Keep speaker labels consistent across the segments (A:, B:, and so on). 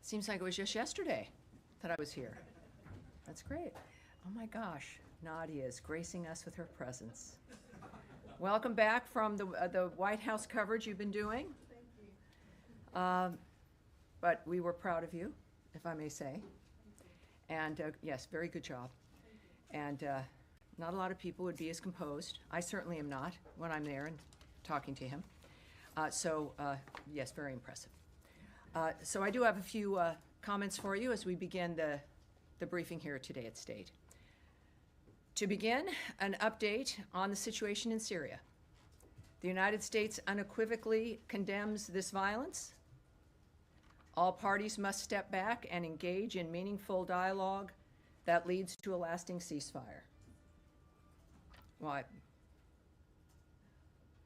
A: Seems like it was just yesterday that I was here. That's great. Oh my gosh, Nadia is gracing us with her presence. Welcome back from the White House coverage you've been doing.
B: Thank you.
A: But we were proud of you, if I may say. And yes, very good job. And not a lot of people would be as composed. I certainly am not when I'm there and talking to him. Yes, very impressive. So I do have a few comments for you as we begin the briefing here today at State. To begin, an update on the situation in Syria. The United States unequivocally condemns this violence. All parties must step back and engage in meaningful dialogue that leads to a lasting ceasefire. Well,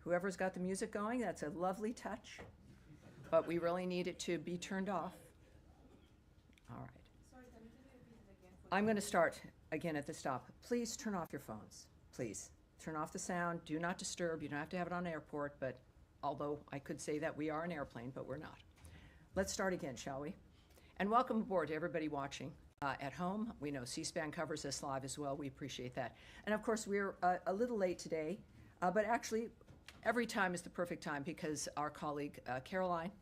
A: whoever's got the music going, that's a lovely touch, but we really need it to be turned off. All right.
B: Sorry, Tammy, can you repeat it again?
A: I'm going to start again at the stop. Please turn off your phones. Please turn off the sound. Do not disturb. You don't have to have it on airport, but although I could say that we are an airplane, but we're not. Let's start again, shall we? And welcome aboard to everybody watching at home. We know C-SPAN covers us live as well. We appreciate that. And of course, we're a little late today, but actually every time is the perfect time because our colleague Caroline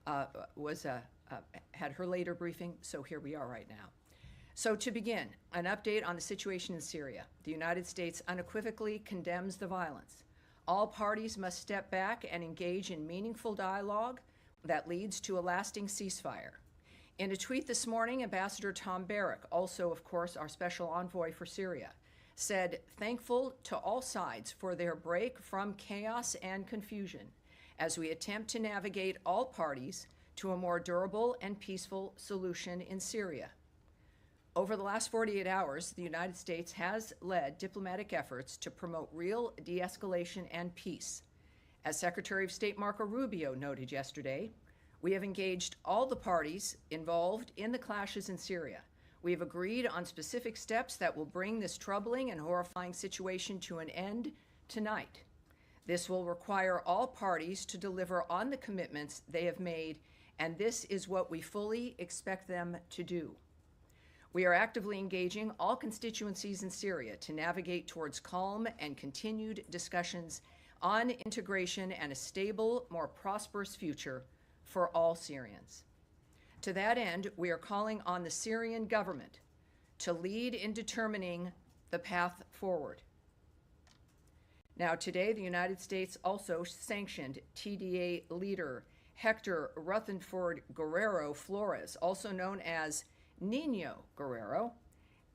A: had her later briefing, so here we are right now. So to begin, an update on the situation in Syria. The United States unequivocally condemns the violence. All parties must step back and engage in meaningful dialogue that leads to a lasting ceasefire. In a tweet this morning, Ambassador Tom Barrack, also, of course, our special envoy for Syria, said, "Thankful to all sides for their break from chaos and confusion as we attempt to navigate all parties to a more durable and peaceful solution in Syria." Over the last 48 hours, the United States has led diplomatic efforts to promote real de-escalation and peace. As Secretary of State Marco Rubio noted yesterday, we have engaged all the parties involved in the clashes in Syria. We have agreed on specific steps that will bring this troubling and horrifying situation to an end tonight. This will require all parties to deliver on the commitments they have made, and this is what we fully expect them to do. We are actively engaging all constituencies in Syria to navigate towards calm and continued discussions on integration and a stable, more prosperous future for all Syrians. To that end, we are calling on the Syrian government to lead in determining the path forward. Now, today, the United States also sanctioned TDA leader Hector Rutherford Guerrero Flores, also known as Nino Guerrero,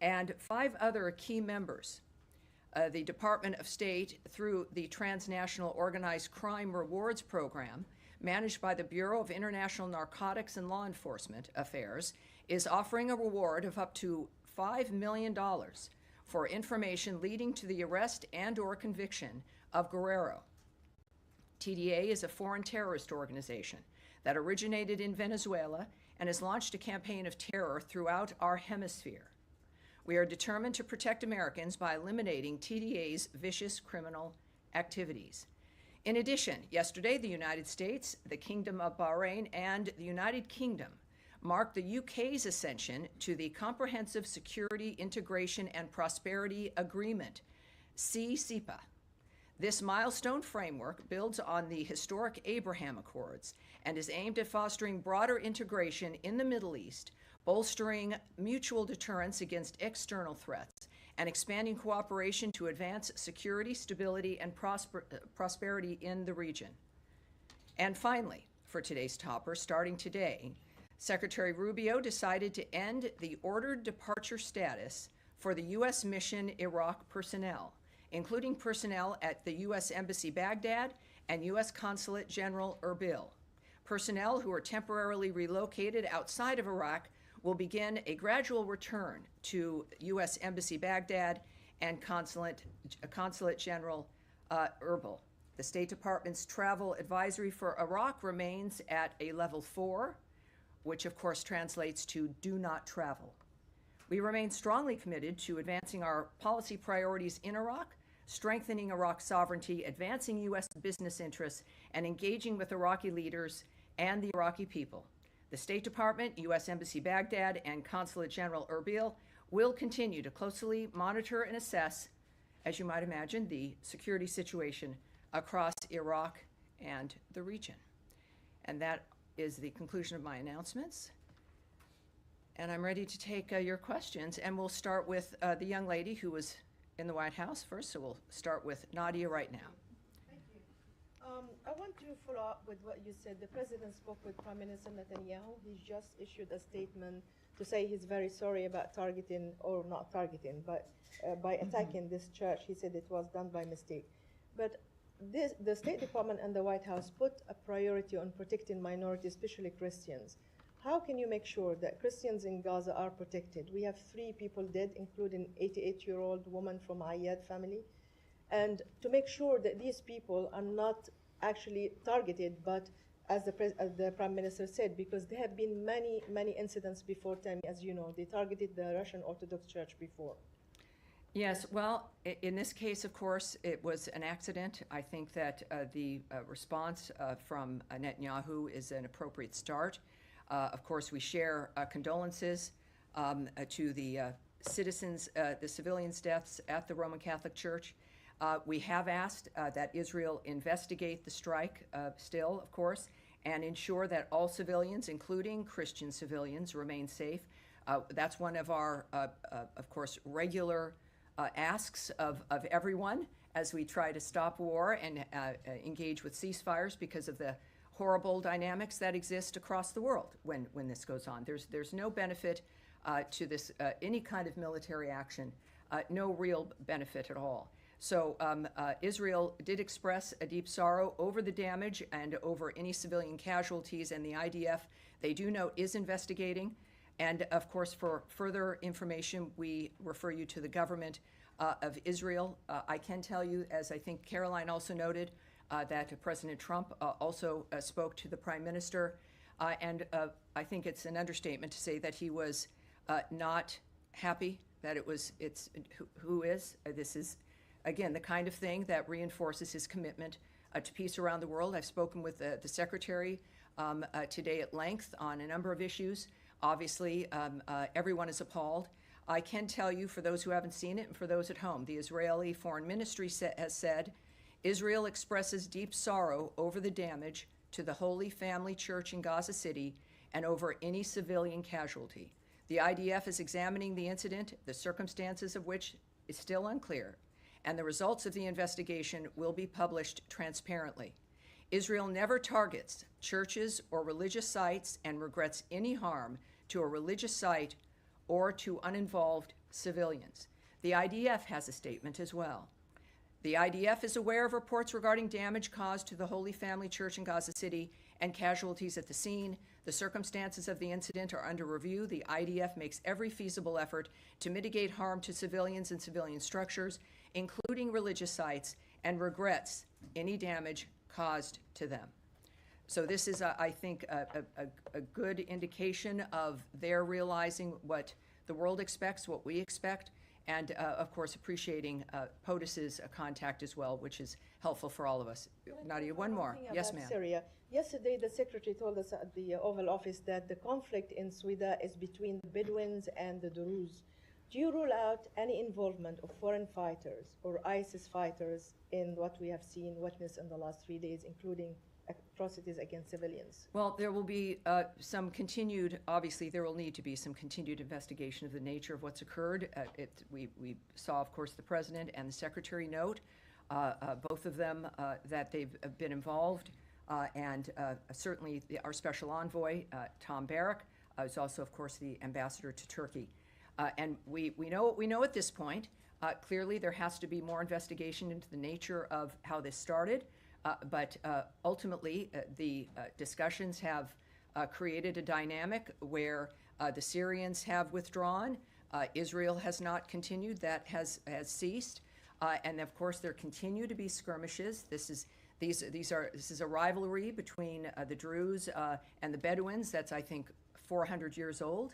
A: and 5 other key members. The Department of State, through the Transnational Organized Crime Rewards Program, managed by the Bureau of International Narcotics and Law Enforcement Affairs, is offering a reward of up to $5 million for information leading to the arrest and/or conviction of Guerrero. TDA is a foreign terrorist organization that originated in Venezuela and has launched a campaign of terror throughout our hemisphere. We are determined to protect Americans by eliminating TDA's vicious criminal activities. In addition, yesterday, the United States, the Kingdom of Bahrain, and the United Kingdom marked the UK's ascension to the Comprehensive Security, Integration, and Prosperity Agreement, CEPA. This milestone framework builds on the historic Abraham Accords and is aimed at fostering broader integration in the Middle East, bolstering mutual deterrence against external threats, and expanding cooperation to advance security, stability, and prosperity in the region. And finally, for today's topper, starting today, Secretary Rubio decided to end the ordered departure status for the U.S. mission Iraq personnel, including personnel at the U.S. Embassy Baghdad and U.S. Consulate General Erbil. Personnel who are temporarily relocated outside of Iraq will begin a gradual return to U.S. Embassy Baghdad and Consulate General Erbil. The State Department's travel advisory for Iraq remains at a level 4, which of course translates to do not travel. We remain strongly committed to advancing our policy priorities in Iraq, strengthening Iraq's sovereignty, advancing U.S. business interests, and engaging with Iraqi leaders and the Iraqi people. The State Department, U.S. Embassy Baghdad, and Consulate General Erbil will continue to closely monitor and assess, as you might imagine, the security situation across Iraq and the region. And that is the conclusion of my announcements. And I'm ready to take your questions, and we'll start with the young lady who was in the White House first, so we'll start with Nadia right now.
C: Thank you. I want to follow up with what you said. The president spoke with Prime Minister Netanyahu. He's just issued a statement to say he's very sorry about targeting, or not targeting, but by attacking this church. He said it was done by mistake. But the State Department and the White House put a priority on protecting minorities, especially Christians. How can you make sure that Christians in Gaza are protected? We have 3 people dead, including 88-year-old woman from Ayad family. And to make sure that these people are not actually targeted, but as the Prime Minister said, because there have been many incidents before, Tammy, as you know. They targeted the Russian Orthodox Church before.
A: Yes, well, in this case, of course, it was an accident. I think that the response from Netanyahu is an appropriate start. Of course, we share condolences to the citizens, the civilians' deaths at the Roman Catholic Church. We have asked that Israel investigate the strike still, of course, and ensure that all civilians, including Christian civilians, remain safe. That's one of our, of course, regular asks of everyone as we try to stop war and engage with ceasefires because of the horrible dynamics that exist across the world when this goes on. There's no benefit to this, any kind of military action, no real benefit at all. So Israel did express a deep sorrow over the damage and over any civilian casualties, and the IDF, they do note, is investigating. And of course, for further information, we refer you to the government of Israel. I can tell you, as I think Caroline also noted, that President Trump also spoke to the Prime Minister, and I think it's an understatement to say that he was not happy, that this is, again, the kind of thing that reinforces his commitment to peace around the world. I've spoken with the Secretary today at length on a number of issues. Obviously, everyone is appalled. I can tell you, for those who haven't seen it and for those at home, the Israeli Foreign Ministry has said, Israel expresses deep sorrow over the damage to the Holy Family Church in Gaza City and over any civilian casualty. The IDF is examining the incident, the circumstances of which is still unclear, and the results of the investigation will be published transparently. Israel never targets churches or religious sites and regrets any harm to a religious site or to uninvolved civilians. The IDF has a statement as well. The IDF is aware of reports regarding damage caused to the Holy Family Church in Gaza City and casualties at the scene. The circumstances of the incident are under review. The IDF makes every feasible effort to mitigate harm to civilians and civilian structures, including religious sites, and regrets any damage caused to them. So this is, I think, a good indication of their realizing what the world expects, what we expect, and of course appreciating POTUS's contact as well, which is helpful for all of us. Nadia, one more. Yes, ma'am.
C: Syria. Yesterday, the Secretary told us at the Oval Office that the conflict in Sweden is between the Bedouins and the Druze. Do you rule out any involvement of foreign fighters or ISIS fighters in what we have seen, witnessed in the last 3 days, including atrocities against civilians?
A: Well, there will be some continued, obviously there will need to be some continued investigation of the nature of what's occurred. We saw, of course, the President and the Secretary note, both of them, that they've been involved, and certainly our Special Envoy, Tom Barrack, is also, of course, the Ambassador to Turkey. And we know what we know at this point. Clearly, there has to be more investigation into the nature of how this started. But ultimately, the discussions have created a dynamic where the Syrians have withdrawn. Israel has not continued. That has ceased. And of course, there continue to be skirmishes. This is a rivalry between the Druze and the Bedouins that's, I think, 400 years old.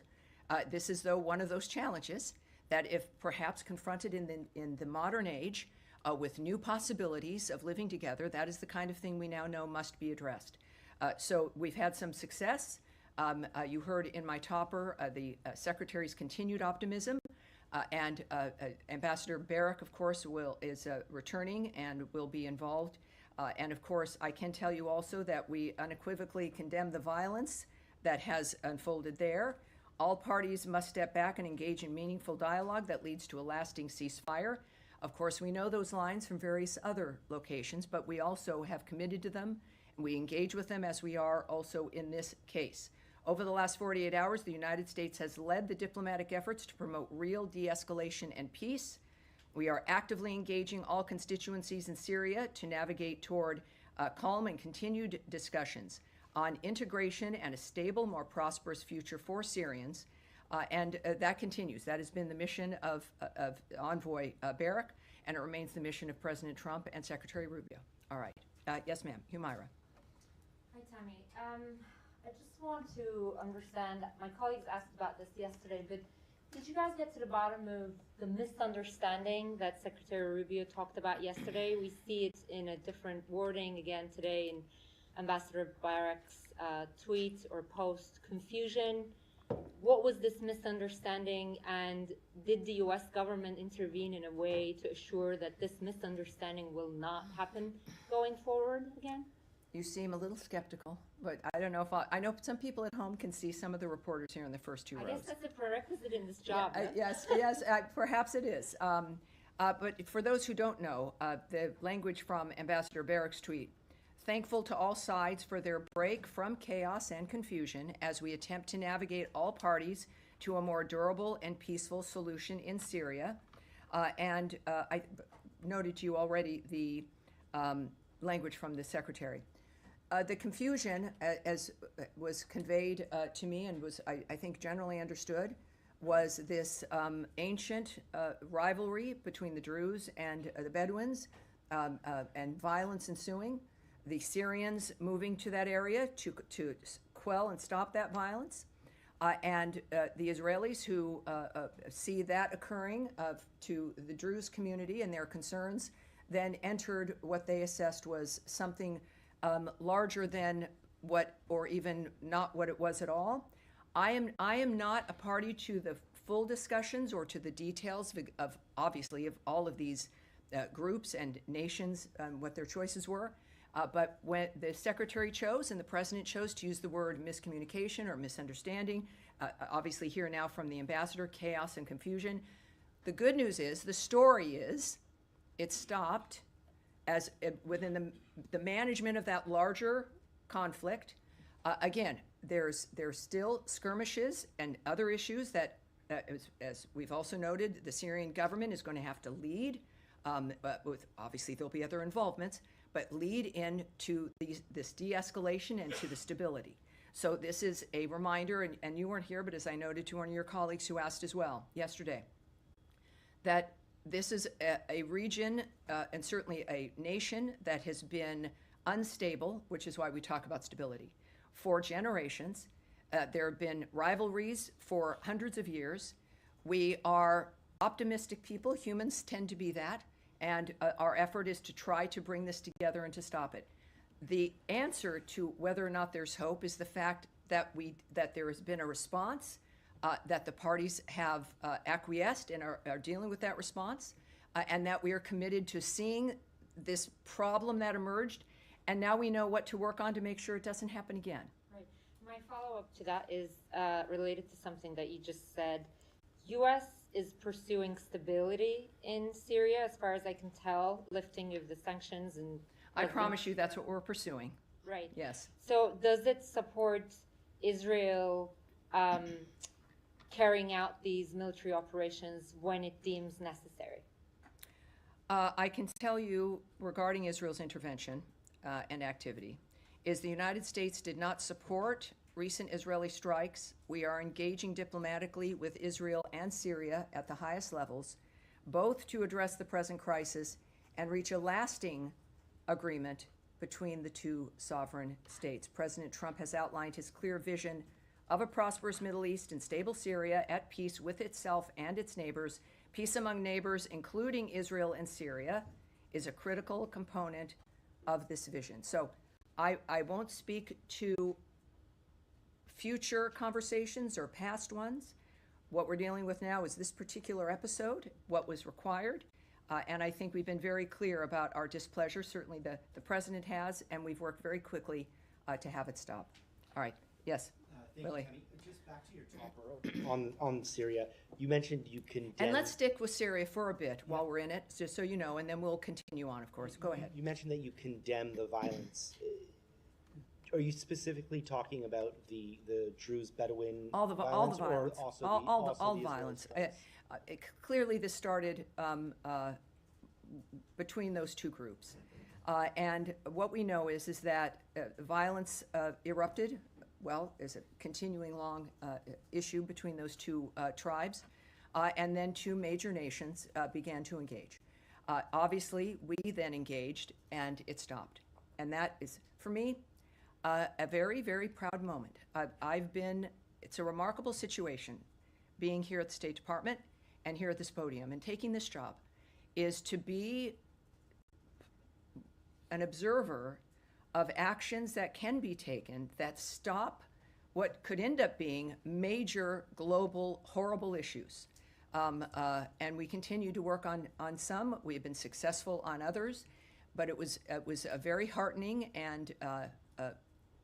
A: This is, though, one of those challenges that, if perhaps confronted in the modern age, with new possibilities of living together, that is the kind of thing we now know must be addressed. So we've had some success You heard in my topper the Secretary's continued optimism, and Ambassador Barak, of course, is returning and will be involved. And of course, I can tell you also that we unequivocally condemn the violence that has unfolded there. All parties must step back and engage in meaningful dialogue that leads to a lasting ceasefire. Of course, we know those lines from various other locations, but we also have committed to them, and we engage with them as we are also in this case. Over the last 48 hours, the United States has led the diplomatic efforts to promote real de-escalation and peace. We are actively engaging all constituencies in Syria to navigate toward calm and continued discussions on integration and a stable, more prosperous future for Syrians. And that continues. That has been the mission of Envoy Barak, and it remains the mission of President Trump and Secretary Rubio. All right. Yes, ma'am. Humaira.
D: Hi, Tammy. I just want to understand, my colleagues asked about this yesterday, but did you guys get to the bottom of the misunderstanding that Secretary Rubio talked about yesterday? We see it in a different wording again today in Ambassador Barak's tweet or post. Confusion. What was this misunderstanding, and did the U.S. government intervene in a way to assure that this misunderstanding will not happen going forward again?
A: You seem a little skeptical, but I don't know if I know some people at home can see some of the reporters here in the first two rows.
D: I guess that's a prerequisite in this job.
A: Yeah, yes, perhaps it is. But for those who don't know, the language from Ambassador Barak's tweet: thankful to all sides for their break from chaos and confusion as we attempt to navigate all parties to a more durable and peaceful solution in Syria. And I noted to you already the language from the Secretary. The confusion, as was conveyed to me and was, I think, generally understood, was this ancient rivalry between the Druze and the Bedouins, and violence ensuing. The Syrians moving to that area to quell and stop that violence, and the Israelis who see that occurring to the Druze community and their concerns, then entered what they assessed was something larger than what, or even not what it was at all. I am not a party to the full discussions or to the details of obviously of all of these groups and nations, what their choices were. But when the Secretary chose and the President chose to use the word miscommunication or misunderstanding, obviously here now from the Ambassador, chaos and confusion. The good news is, the story is, it stopped as within the management of that larger conflict. Again, there's still skirmishes and other issues that, as we've also noted, the Syrian government is going to have to lead. With obviously there'll be other involvements, but lead into this de-escalation and to the stability. So this is a reminder, and you weren't here, but as I noted to one of your colleagues who asked as well yesterday, that this is a region and certainly a nation that has been unstable, which is why we talk about stability, for generations. There have been rivalries for hundreds of years. We are optimistic people. Humans tend to be that. And our effort is to try to bring this together and to stop it. The answer to whether or not there's hope is the fact that there has been a response, that the parties have acquiesced and are dealing with that response, and that we are committed to seeing this problem that emerged, and now we know what to work on to make sure it doesn't happen again.
D: Right. My follow-up to that is related to something that you just said. U.S. is pursuing stability in Syria, as far as I can tell, lifting of the sanctions and...
A: I promise you that's what we're pursuing.
D: Right.
A: Yes.
D: So does it support Israel carrying out these military operations when it deems necessary?
A: I can tell you regarding Israel's intervention and activity is the United States did not support recent Israeli strikes. We are engaging diplomatically with Israel and Syria at the highest levels, both to address the present crisis and reach a lasting agreement between the two sovereign states. President Trump has outlined his clear vision of a prosperous Middle East and stable Syria at peace with itself and its neighbors. Peace among neighbors, including Israel and Syria, is a critical component of this vision. So I won't speak to future conversations or past ones. What we're dealing with now is this particular episode, what was required. And I think we've been very clear about our displeasure. Certainly the President has, and we've worked very quickly to have it stop. All right. Yes.
E: Thank
A: Lily.
E: you, Tammy. Just back to your top on Syria. You mentioned you condemned.
A: And let's stick with Syria for a bit while we're in it, just so you know, and then we'll continue on, of course. Go ahead.
E: You mentioned that you condemn the violence. Are you specifically talking about the Druze Bedouin
A: All the
E: violence,
A: violence,
E: or also
A: all
E: the
A: violence.
E: Israeli strikes?
A: Clearly, this started between those two groups, and what we know is that violence erupted. Well, is a continuing long issue between those two tribes, and then two major nations began to engage. Obviously, we then engaged, and it stopped. And that is, for me, a very, very proud moment. It's a remarkable situation being here at the State Department and here at this podium and taking this job, is to be an observer of actions that can be taken that stop what could end up being major global horrible issues. And we continue to work on some. We have been successful on others, but it was a very heartening and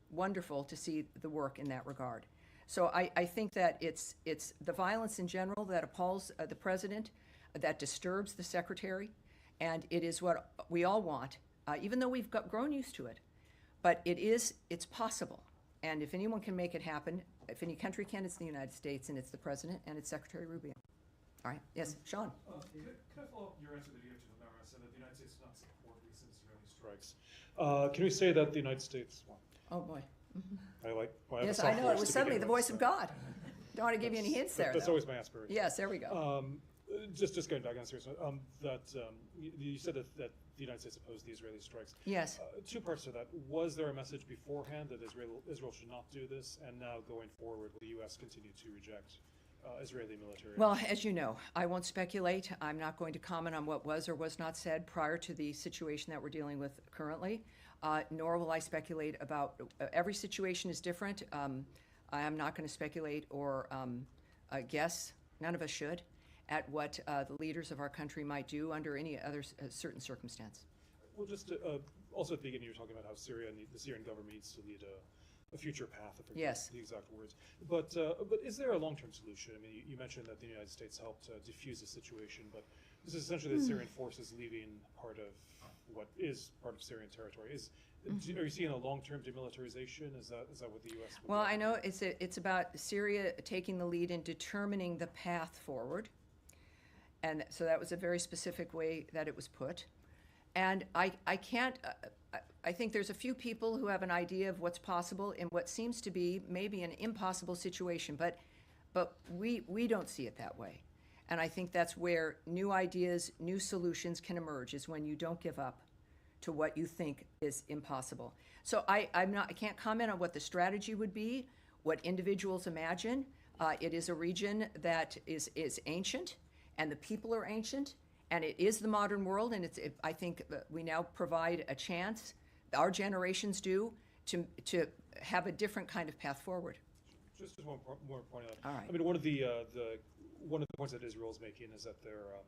A: wonderful to see the work in that regard. So I think that it's the violence in general that appalls the President, that disturbs the Secretary, and it is what we all want, even though we've grown used to it. But it's possible. And if anyone can make it happen, if any country can, it's the United States, and it's the President, and it's Secretary Rubio. All right, yes, Sean.
F: Could I follow up your answer that you gave to Lamara, said that the United States does not support recent Israeli strikes? Can we say that the United States, well,
A: Oh, boy. Yes, I know, it was suddenly the voice of God. Don't want to give you any hints there,
F: That's
A: though.
F: always my aspiration.
A: Yes, there we go.
F: Just going back on a serious note, you said that the United States opposed the Israeli strikes.
A: Yes.
F: Two parts to that. Was there a message beforehand that Israel should not do this, and now going forward, will the U.S. continue to reject Israeli military?
A: Well, as you know, I won't speculate. I'm not going to comment on what was or was not said prior to the situation that we're dealing with currently, nor will I speculate about, every situation is different. I am not going to speculate or guess, none of us should, at what the leaders of our country might do under any other certain circumstance.
F: Well, just also at the beginning, you were talking about how Syria and the Syrian government needs to lead a future path. I forget
A: Yes.
F: the exact words. But is there a long-term solution? I mean, you mentioned that the United States helped diffuse the situation, but this is essentially the Syrian forces leaving part of what is part of Syrian territory. Are you seeing a long-term demilitarization? Is that what the U.S. would
A: Well,
F: do?
A: I know it's about Syria taking the lead in determining the path forward. And so that was a very specific way that it was put. And I can't, I think there's a few people who have an idea of what's possible in what seems to be maybe an impossible situation, but we don't see it that way. And I think that's where new ideas, new solutions can emerge, is when you don't give up to what you think is impossible. So I can't comment on what the strategy would be, what individuals imagine. It is a region that is ancient, and the people are ancient, and it is the modern world, and I think we now provide a chance, our generations do, to have a different kind of path forward.
F: Just one more point on that.
A: All right.
F: I mean, one of the points that Israel is making is that there are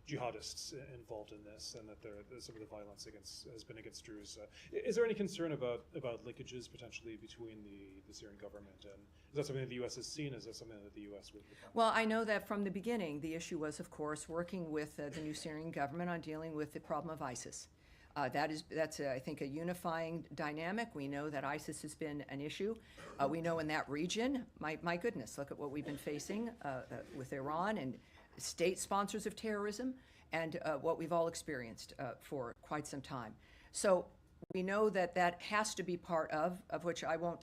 F: jihadists involved in this, and that some of the violence has been against Druze. Is there any concern about linkages potentially between the Syrian government, and is that something that the U.S. has seen? Is that something that the U.S. would?
A: Well, I know that from the beginning, the issue was, of course, working with the new Syrian government on dealing with the problem of ISIS. That's I think, a unifying dynamic. We know that ISIS has been an issue. We know in that region, my goodness, look at what we've been facing with Iran and state sponsors of terrorism, and what we've all experienced for quite some time. So we know that has to be part of which I won't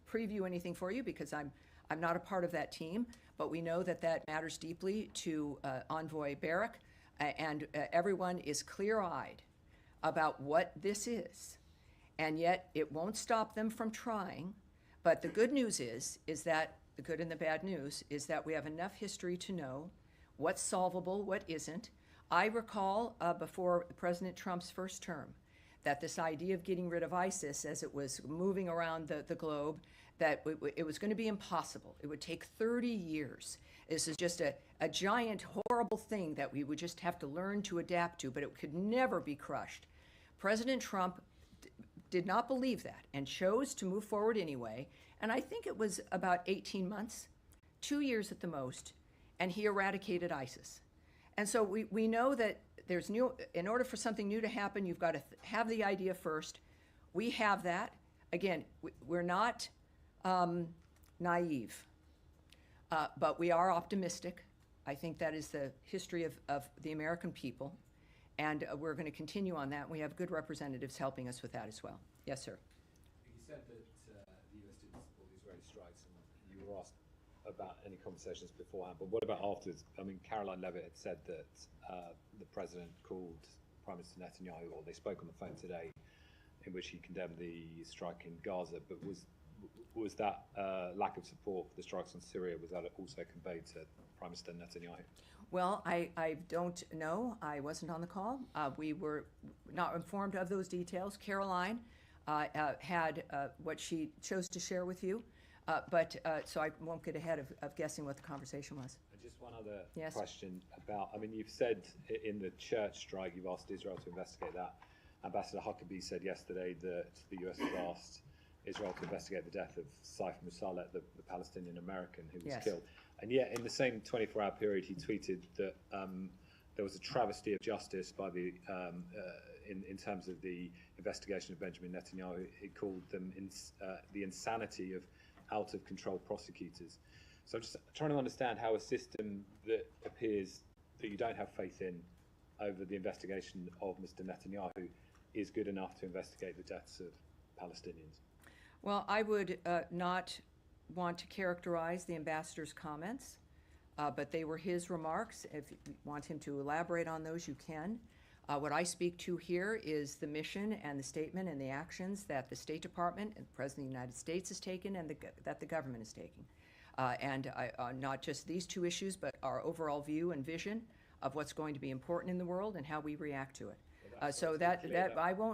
A: preview anything for you, because I'm not a part of that team, but we know that matters deeply to Envoy Barak, and everyone is clear-eyed about what this is, and yet it won't stop them from trying. But the good news is that the good and the bad news is that we have enough history to know what's solvable, what isn't. I recall before President Trump's first term that this idea of getting rid of ISIS as it was moving around the globe that it was going to be impossible. It would take 30 years. This is just a giant, horrible thing that we would just have to learn to adapt to, but it could never be crushed. President Trump did not believe that and chose to move forward anyway. And I think it was about 18 months, 2 years at the most, and he eradicated ISIS. And so we know that there's in order for something new to happen, you've got to have the idea first. We have that. Again, we're not naive, but we are optimistic. I think that is the history of the American people, and we're going to continue on that. We have good representatives helping us with that as well. Yes, sir.
G: You said that the U.S. didn't support the Israeli strikes, and you were asked about any conversations beforehand, but what about afterwards? I mean, Caroline Levitt had said that the president called Prime Minister Netanyahu, or they spoke on the phone today, in which he condemned the strike in Gaza, but was that lack of support for the strikes on Syria, was that also conveyed to Prime Minister Netanyahu?
A: Well, I don't know. I wasn't on the call. We were not informed of those details. Caroline had what she chose to share with you, so I won't get ahead of guessing what the conversation was.
G: And just one other
A: Yes.
G: question about, I mean, you've said in the church strike, you've asked Israel to investigate that. Ambassador Huckabee said yesterday that the US has asked Israel to investigate the death of Saif Musaleh, the Palestinian American who was
A: Yes.
G: killed. And yet, in the same 24-hour period, he tweeted that there was a travesty of justice by the in terms of the investigation of Benjamin Netanyahu. He called them the insanity of out-of-control prosecutors. So I'm just trying to understand how a system that appears that you don't have faith in over the investigation of Mr. Netanyahu is good enough to investigate the deaths of Palestinians.
A: Well, I would not want to characterize the ambassador's comments, but they were his remarks. If you want him to elaborate on those, you can. What I speak to here is the mission and the statement and the actions that the State Department and the President of the United States has taken and that the government is taking. And not just these two issues, but our overall view and vision of what's going to be important in the world and how we react to it. So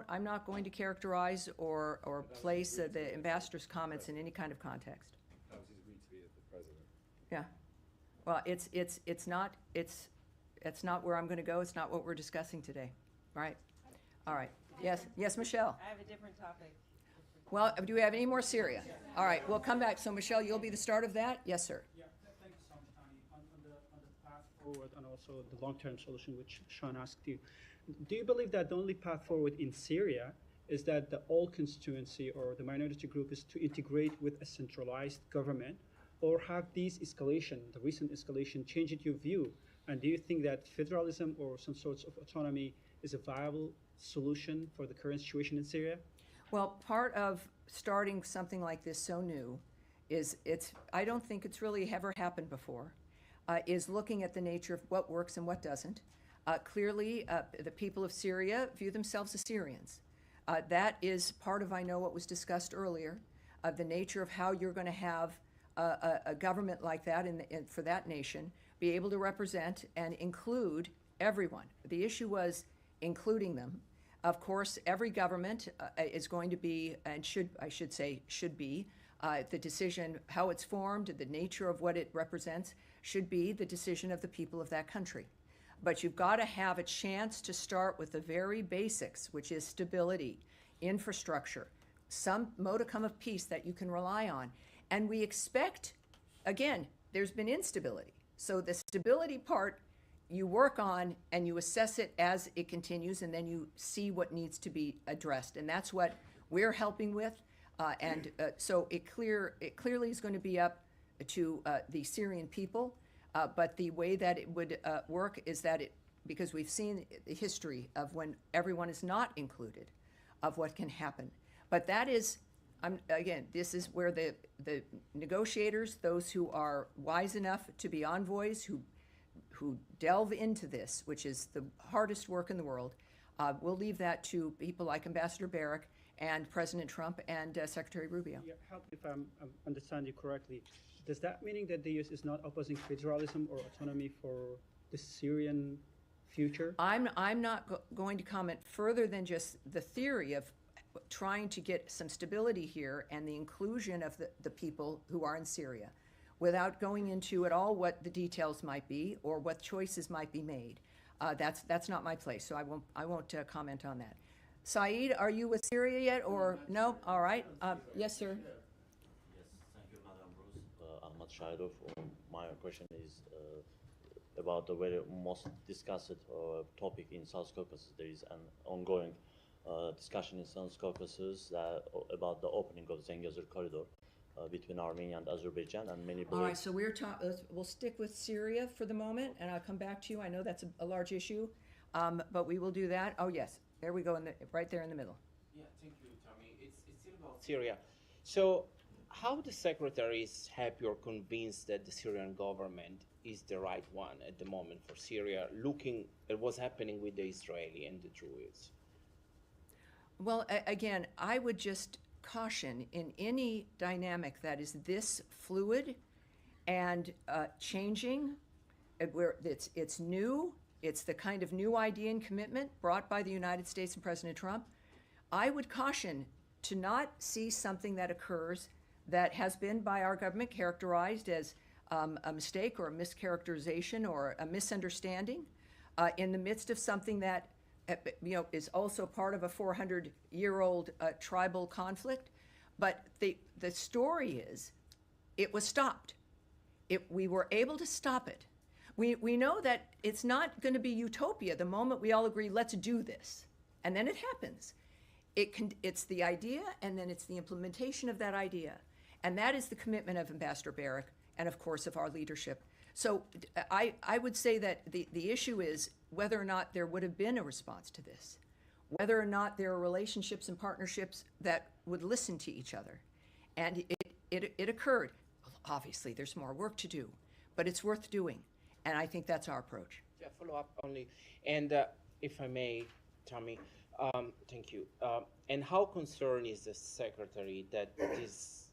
A: I'm not going to characterize or place the ambassador's comments in any kind of context.
G: That was his retweet of the president.
A: Yeah. Well, it's not where I'm going to go. It's not what we're discussing today. Right? All right. Yes, Michelle.
B: I have a different topic.
A: Well, do we have any more Syria? All right, we'll come back. So, Michelle, you'll be the start of that? Yes, sir.
H: Yeah, thank you so much, Tani. On the path forward and also the long-term solution, which Sean asked you, do you believe that the only path forward in Syria is that the all constituency or the minority group is to integrate with a centralized government, or have these escalation, the recent escalation, changed your view? And do you think that federalism or some sorts of autonomy is a viable solution for the current situation in Syria?
A: Well, part of starting something like this so new is I don't think it's really ever happened before, is looking at the nature of what works and what doesn't. Clearly, the people of Syria view themselves as Syrians. That is part of, I know, what was discussed earlier, the nature of how you're going to have a government like that for that nation be able to represent and include everyone. The issue was including them. Of course, every government is going to be, and should be, the decision, how it's formed, the nature of what it represents, should be the decision of the people of that country. But you've got to have a chance to start with the very basics, which is stability, infrastructure, some modicum of peace that you can rely on. And we expect, again, there's been instability. So the stability part, you work on and you assess it as it continues, and then you see what needs to be addressed. And that's what we're helping with. So it clearly is going to be up to the Syrian people. But the way that it would work is that because we've seen the history of when everyone is not included, of what can happen. But that is, again, this is where the negotiators, those who are wise enough to be envoys, who delve into this, which is the hardest work in the world, we'll leave that to people like Ambassador Barrack and President Trump and Secretary Rubio.
H: Yeah, help me if I understand you correctly. Does that mean that the U.S. is not opposing federalism or autonomy for the Syrian future?
A: I'm not going to comment further than just the theory of trying to get some stability here and the inclusion of the people who are in Syria, without going into at all what the details might be or what choices might be made. That's not my place, so I won't comment on that. Saeed, are you with Syria yet, or no? All right. Yes, sir.
I: Yes, thank you, Madam Bruce. Ahmad Shahidov. My question is about the very most discussed topic in South Caucasus. There is an ongoing discussion in South Caucasus about the opening of Zangezur corridor between Armenia and Azerbaijan, and many believe.
A: All right, so we'll stick with Syria for the moment, and I'll come back to you. I know that's a large issue, but we will do that. Oh, yes, there we go, right there in the middle.
J: Yeah, thank you, Tommy. It's still about Syria. So, how the Secretary is happy or convinced that the Syrian government is the right one at the moment for Syria, looking at what's happening with the Israeli and the Druids?
A: Well, again, I would just caution in any dynamic that is this fluid and changing, where it's new, it's the kind of new idea and commitment brought by the United States and President Trump. I would caution to not see something that occurs that has been by our government characterized as a mistake or a mischaracterization or a misunderstanding in the midst of something that is also part of a 400-year-old tribal conflict. But the story is, it was stopped. We were able to stop it. We know that it's not going to be utopia the moment we all agree, let's do this. And then it happens. It's the idea, and then it's the implementation of that idea. And that is the commitment of Ambassador Barrack and, of course, of our leadership. So I would say that the issue is whether or not there would have been a response to this, whether or not there are relationships and partnerships that would listen to each other. And it occurred. Obviously, there's more work to do, but it's worth doing. And I think that's our approach.
J: Yeah, follow up only. And if I may, Tommy, thank you. And how concerned is the Secretary that these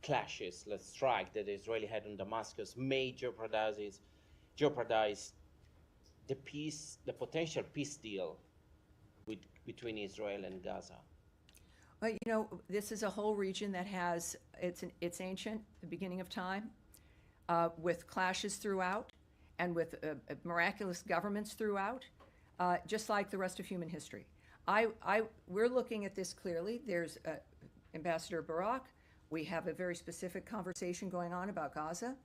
J: clashes, let's strike, that the Israeli had in Damascus may jeopardize the potential peace deal between Israel and Gaza?
A: Well, this is a whole region that has, it's ancient, the beginning of time, with clashes throughout and with miraculous governments throughout, just like the rest of human history. We're looking at this clearly. There's Ambassador Barrack. We have a very specific conversation going on about Gaza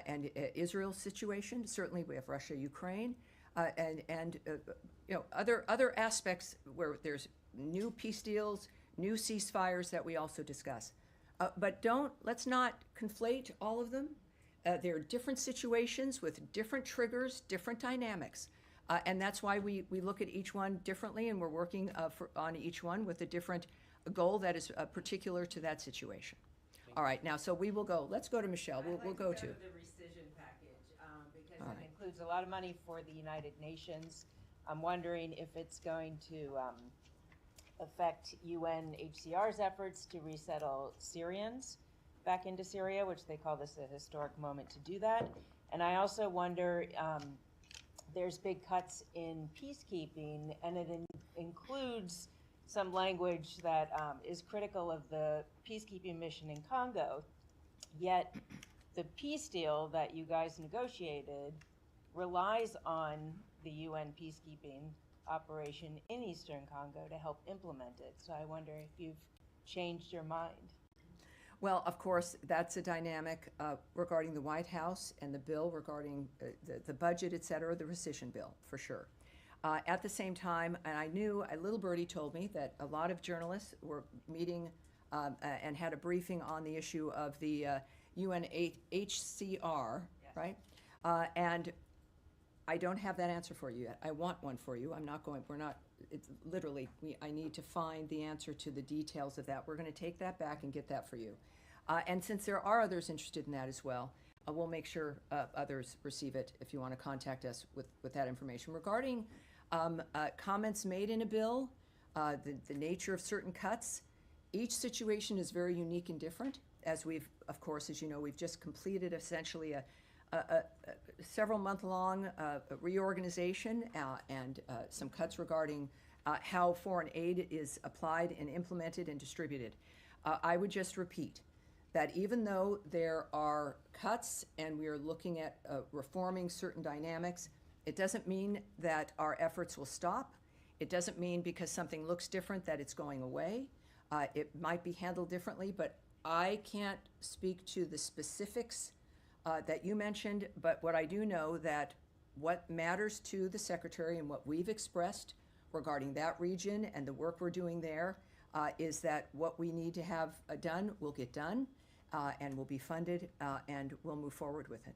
A: and Israel's situation. Certainly, we have Russia, Ukraine, and other aspects where there's new peace deals, new ceasefires that we also discuss. But let's not conflate all of them. There are different situations with different triggers, different dynamics. And that's why we look at each one differently, and we're working on each one with a different goal that is particular to that situation. All right, now, so we will go. Let's go to Michelle. We'll go to
K: the rescission package because it includes a lot of money for the United Nations. I'm wondering if it's going to affect UNHCR's efforts to resettle Syrians back into Syria, which they call this a historic moment to do that. And I also wonder, there's big cuts in peacekeeping, and it includes some language that is critical of the peacekeeping mission in Congo, yet the peace deal that you guys negotiated relies on the UN peacekeeping operation in Eastern Congo to help implement it. So I wonder if you've changed your mind.
A: Well, of course, that's a dynamic regarding the White House and the bill regarding the budget, et cetera, the rescission bill, for sure. At the same time, and I knew, a little birdie told me that a lot of journalists were meeting and had a briefing on the issue of the UNHCR, yes. Right? And I don't have that answer for you yet. I want one for you. It's literally, I need to find the answer to the details of that. We're going to take that back and get that for you. And since there are others interested in that as well, we'll make sure others receive it if you want to contact us with that information. Regarding comments made in a bill, the nature of certain cuts, each situation is very unique and different. As we've, of course, as you know, we've just completed essentially a several month-long reorganization and some cuts regarding how foreign aid is applied and implemented and distributed. I would just repeat that even though there are cuts and we are looking at reforming certain dynamics, it doesn't mean that our efforts will stop. It doesn't mean because something looks different that it's going away. It might be handled differently, but I can't speak to the specifics that you mentioned, but what I do know that what matters to the Secretary and what we've expressed regarding that region and the work we're doing there is that what we need to have done will get done and will be funded and we'll move forward with it.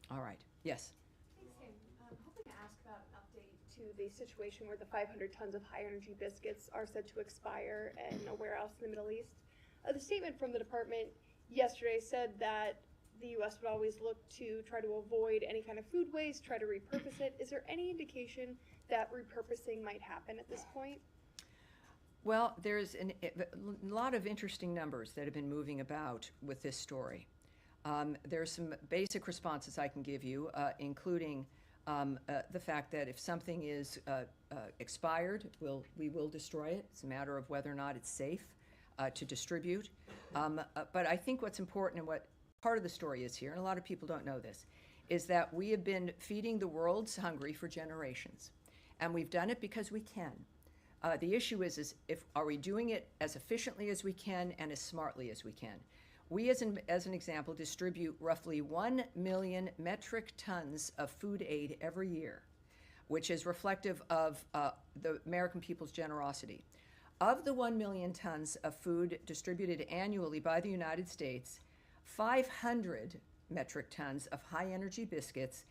A: All right. Yes.
B: Thanks, Tim. I'm hoping to ask about an update to the situation where the 500 tons of high-energy biscuits are said to expire in a warehouse in the Middle East. The statement from the department yesterday said that the U.S. would always look to try to avoid any kind of food waste, try to repurpose it. Is there any indication that repurposing might happen at this point?
A: Well, there's a lot of interesting numbers that have been moving about with this story. There's some basic responses I can give you, including the fact that if something is expired, we will destroy it. It's a matter of whether or not it's safe to distribute. But I think what's important and what part of the story is here, and a lot of people don't know this, is that we have been feeding the world's hungry for generations. And we've done it because we can. The issue is are we doing it as efficiently as we can and as smartly as we can? We, as an example, distribute roughly 1 million metric tons of food aid every year, which is reflective of the American people's generosity. Of the 1 million tons of food distributed annually by the United States, 500 metric tons of high-energy biscuits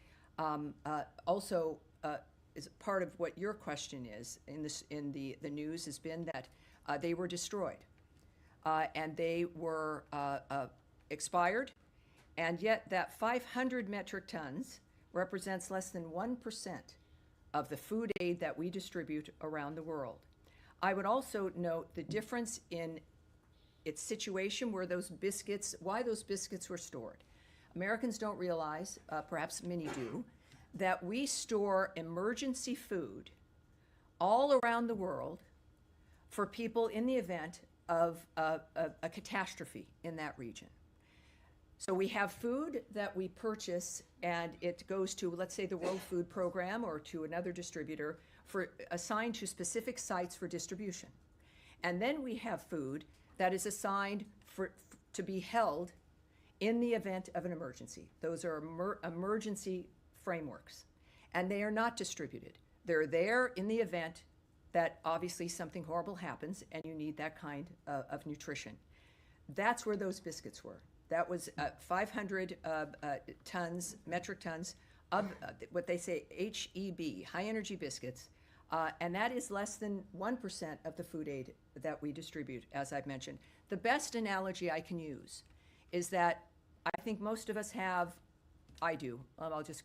A: also is part of what your question is in the news has been that they were destroyed and they were expired, and yet that 500 metric tons represents less than 1% of the food aid that we distribute around the world. I would also note the difference in its situation where why those biscuits were stored. Americans don't realize, perhaps many do, that we store emergency food all around the world for people in the event of a catastrophe in that region. So we have food that we purchase and it goes to, let's say, the World Food Program or to another distributor assigned to specific sites for distribution. And then we have food that is assigned to be held in the event of an emergency. Those are emergency frameworks, and they are not distributed. They're there in the event that obviously something horrible happens and you need that kind of nutrition. That's where those biscuits were. That was 500 metric tons of what they say HEB, high energy biscuits, and that is less than 1% of the food aid that we distribute, as I've mentioned. The best analogy I can use is that I think most of us have, I do, I'll just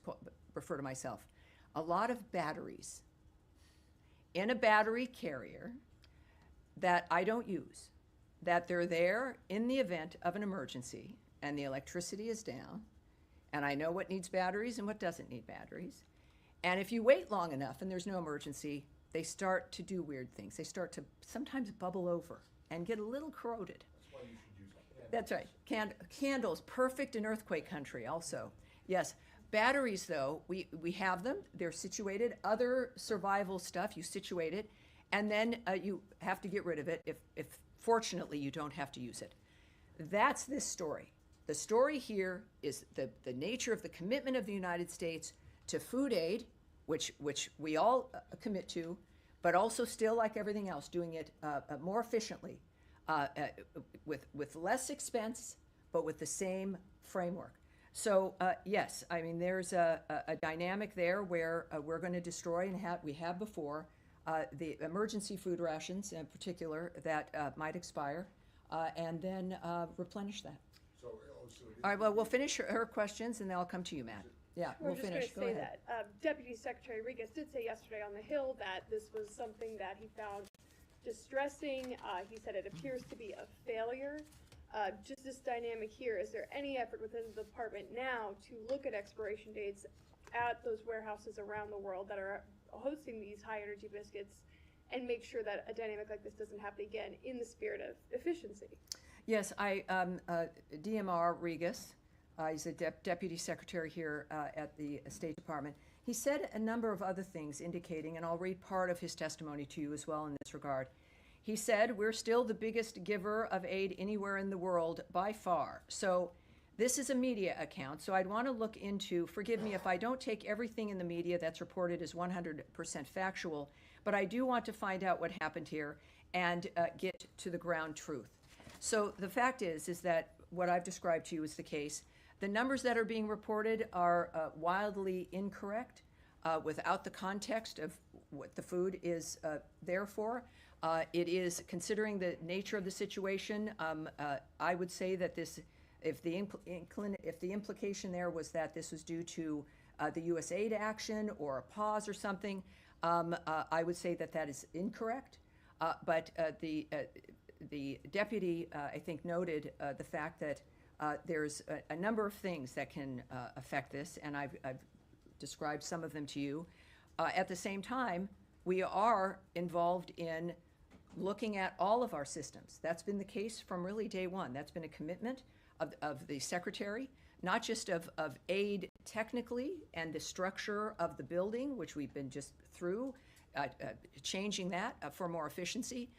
A: refer to myself, a lot of batteries in a battery carrier that I don't use, that they're there in the event of an emergency and the electricity is down, and I know what needs batteries and what doesn't need batteries. And if you wait long enough and there's no emergency, they start to do weird things. They start to sometimes bubble over and get a little corroded.
L: That's why you should use them.
A: That's right. Candles, perfect in earthquake country also. Yes. Batteries, though, we have them. They're situated. Other survival stuff, you situate it, and then you have to get rid of it if fortunately you don't have to use it. That's this story. The story here is the nature of the commitment of the United States to food aid, which we all commit to, but also still, like everything else, doing it more efficiently, with less expense, but with the same framework. So yes, I mean there's a dynamic there where we're going to destroy, and we have before, the emergency food rations in particular that might expire, and then replenish that.
L: So,
A: all right, well, we'll finish her questions, and then I'll come to you, Matt. Yeah, we'll finish. Go ahead.
B: Deputy Secretary Regas did say yesterday on the Hill that this was something that he found distressing. He said it appears to be a failure. Just this dynamic here, is there any effort within the department now to look at expiration dates at those warehouses around the world that are hosting these high energy biscuits and make sure that a dynamic like this doesn't happen again in the spirit of efficiency?
A: Yes, DMR Regas, he's a deputy secretary here at the State Department. He said a number of other things indicating, and I'll read part of his testimony to you as well in this regard. He said, we're still the biggest giver of aid anywhere in the world by far. So this is a media account, so I'd want to look into, forgive me if I don't take everything in the media that's reported as 100% factual, but I do want to find out what happened here and get to the ground truth. So the fact is that what I've described to you is the case. The numbers that are being reported are wildly incorrect without the context of what the food is there for. It is, considering the nature of the situation, I would say that this, if the implication there was that this was due to the U.S. aid action or a pause or something, I would say that that is incorrect. But the deputy, I think, noted the fact that there's a number of things that can affect this, and I've described some of them to you. At the same time, we are involved in looking at all of our systems. That's been the case from really day one. That's been a commitment of the Secretary, not just of aid technically and the structure of the building, which we've been just through, changing that for more efficiency,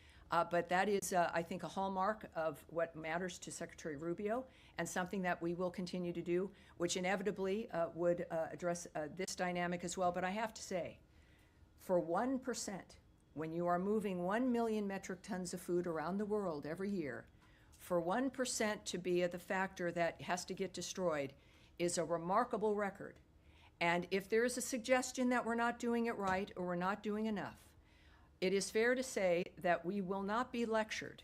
A: but that is, I think, a hallmark of what matters to Secretary Rubio and something that we will continue to do, which inevitably would address this dynamic as well. But I have to say, for 1%, when you are moving 1 million metric tons of food around the world every year, for 1% to be the factor that has to get destroyed is a remarkable record. And if there is a suggestion that we're not doing it right or we're not doing enough, it is fair to say that we will not be lectured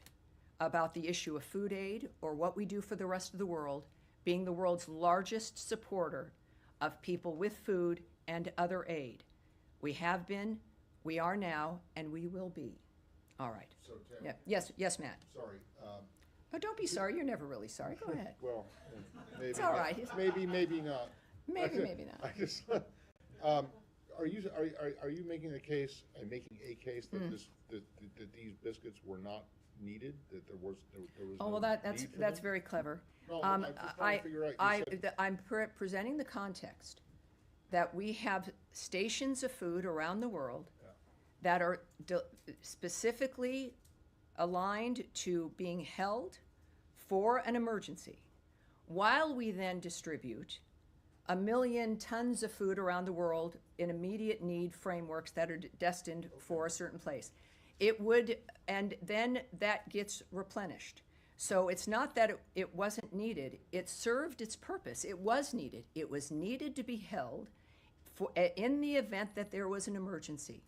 A: about the issue of food aid or what we do for the rest of the world, being the world's largest supporter of people with food and other aid. We have been, we are now, and we will be. All right.
L: So, Tammy,
A: Yes, Matt.
L: sorry.
A: Oh, don't be sorry. You're never really sorry. Go ahead.
L: Well, maybe
A: It's all right.
L: Maybe not.
A: Maybe not.
L: I just, are you making a case that that these biscuits were not needed? That there was
A: Oh,
L: no
A: well, that's
L: need for them?
A: very clever.
L: No, I'm just trying to figure out. You said-
A: I'm presenting the context that we have stations of food around the world that are specifically aligned to being held for an emergency, while we then distribute 1 million tons of food around the world in immediate need frameworks that are destined for a certain place. It would, and then that gets replenished. So it's not that it wasn't needed. It served its purpose. It was needed. It was needed to be held for, in the event that there was an emergency.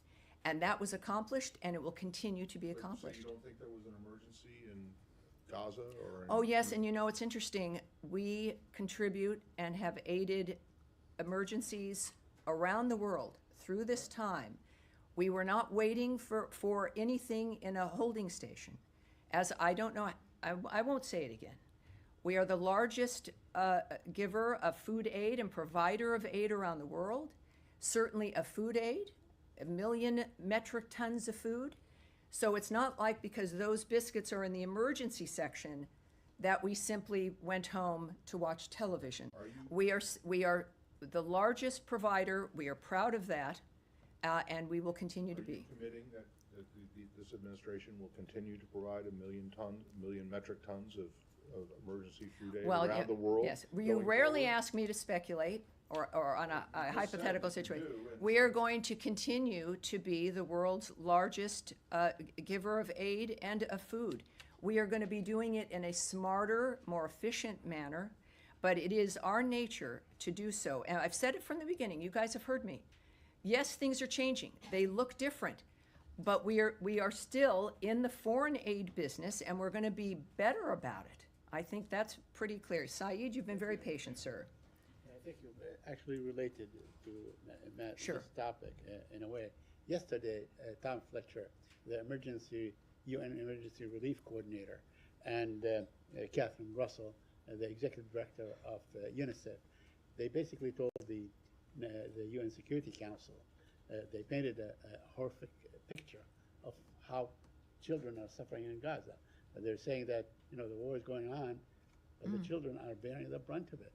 A: And that was accomplished, and it will continue to be accomplished.
L: So you don't think there was an emergency in Gaza or?
A: Oh, yes, and you know, it's interesting. We contribute and have aided emergencies around the world through this time. We were not waiting for anything in a holding station. As I don't know, I won't say it again. We are the largest giver of food aid and provider of aid around the world, certainly of food aid, 1 million metric tons of food. So it's not like because those biscuits are in the emergency section that we simply went home to watch television. We are the largest provider. We are proud of that, and we will continue to be.
L: Are you committing that this administration will continue to provide 1 million metric tons of emergency food aid around the world?
A: Yes. You rarely ask me to speculate or on a hypothetical situation. We are going to continue to be the world's largest giver of aid and of food. We are going to be doing it in a smarter, more efficient manner, but it is our nature to do so. And I've said it from the beginning. You guys have heard me. Yes, things are changing. They look different, but we are still in the foreign aid business, and we're going to be better about it. I think that's pretty clear. Saeed, you've been very patient, sir.
M: I think you actually related to Matt's
A: Sure.
M: topic in a way. Yesterday, Tom Fletcher, the UN Emergency Relief Coordinator, and Catherine Russell, the Executive Director of UNICEF, they basically told the UN Security Council, they painted a horrific picture of how children are suffering in Gaza. They're saying that, you know, the war is going on, but the children are bearing the brunt of it.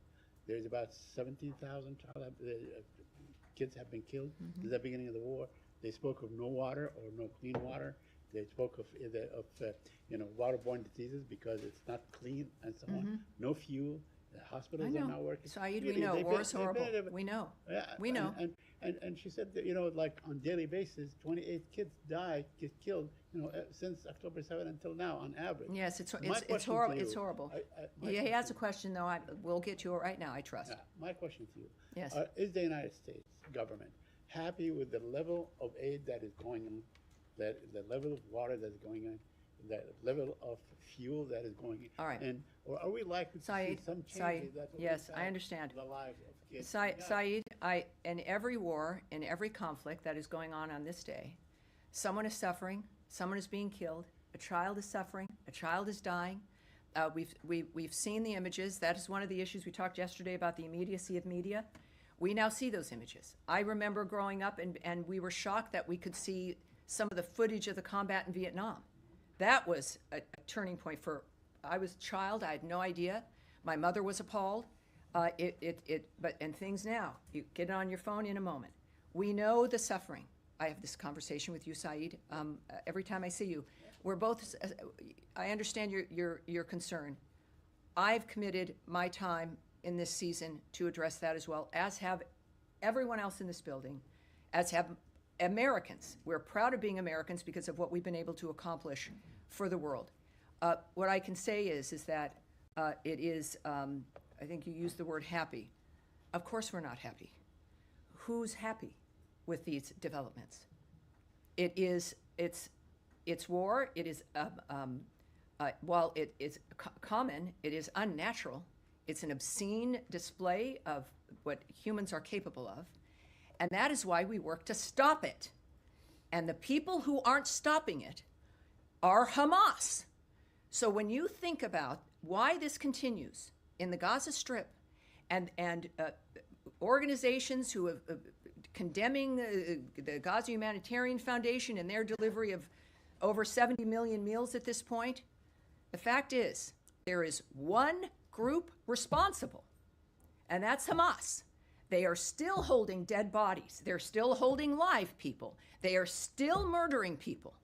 M: There's about 17,000 kids have been killed since the beginning of the war. They spoke of no water or no clean water. They spoke of you know, waterborne diseases because it's not clean and so on. No fuel. The hospitals are not working.
A: Saeed, we know. War is horrible. We know.
M: Yeah,
A: we know.
M: And she said that, you know, like on daily basis, 28 kids get killed, you know, since October 7 until now on average.
A: Yes, it's horrible. It's horrible. He has a question, though. We'll get to it right now, I trust.
M: My question to you.
A: Yes.
M: Is the United States government happy with the level of aid that is going in, the level of water that is going in, the level of fuel that is going in?
A: All right.
M: And or are we likely to see some changes that will
A: yes,
M: impact
A: I understand.
M: the lives of kids?
A: Saeed, in every war, in every conflict that is going on this day, someone is suffering, someone is being killed, a child is suffering, a child is dying. We've seen the images. That is one of the issues we talked yesterday about the immediacy of media. We now see those images. I remember growing up and we were shocked that we could see some of the footage of the combat in Vietnam. That was a turning point I was a child, I had no idea. My mother was appalled. And things now, you get it on your phone in a moment. We know the suffering. I have this conversation with you, Saeed, every time I see you. We're both, I understand your concern. I've committed my time in this season to address that as well, as have everyone else in this building, as have Americans. We're proud of being Americans because of what we've been able to accomplish for the world. What I can say is that it is, I think you used the word happy. Of course we're not happy. Who's happy with these developments? It's war. It is, while it is common, it is unnatural. It's an obscene display of what humans are capable of. And that is why we work to stop it. And the people who aren't stopping it are Hamas. So when you think about why this continues in the Gaza Strip and organizations who have condemning the Gaza Humanitarian Foundation and their delivery of over 70 million meals at this point, the fact is there is one group responsible, and that's Hamas. They are still holding dead bodies. They're still holding live people. They are still murdering people.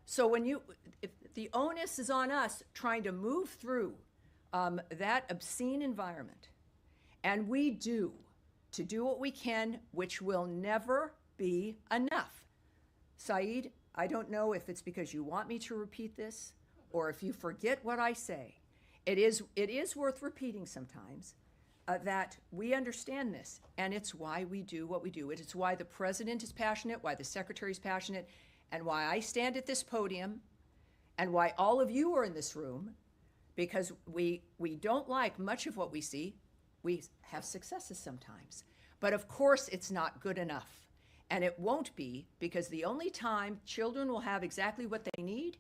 A: So if the onus is on us trying to move through that obscene environment, and we do what we can, which will never be enough. Saeed, I don't know if it's because you want me to repeat this or if you forget what I say. It is worth repeating sometimes that we understand this, and it's why we do what we do. It's why the president is passionate, why the secretary is passionate, and why I stand at this podium, and why all of you are in this room, because we don't like much of what we see. We have successes sometimes, but of course it's not good enough, and it won't be, because the only time children will have exactly what they need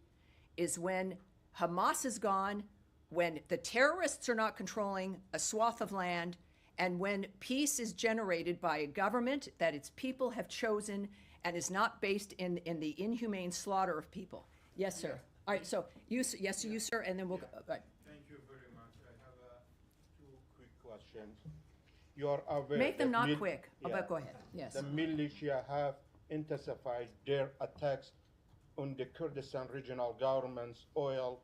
A: is when Hamas is gone, when the terrorists are not controlling a swath of land, and when peace is generated by a government that its people have chosen and is not based in the inhumane slaughter of people. Yes, sir. All right, so you, yes, you, sir, and then we'll go. Right.
N: Thank you very much. I have two quick questions. You are aware.
A: Make them not quick, but go ahead. Yes.
N: The militia have intensified their attacks on the Kurdistan regional government's oil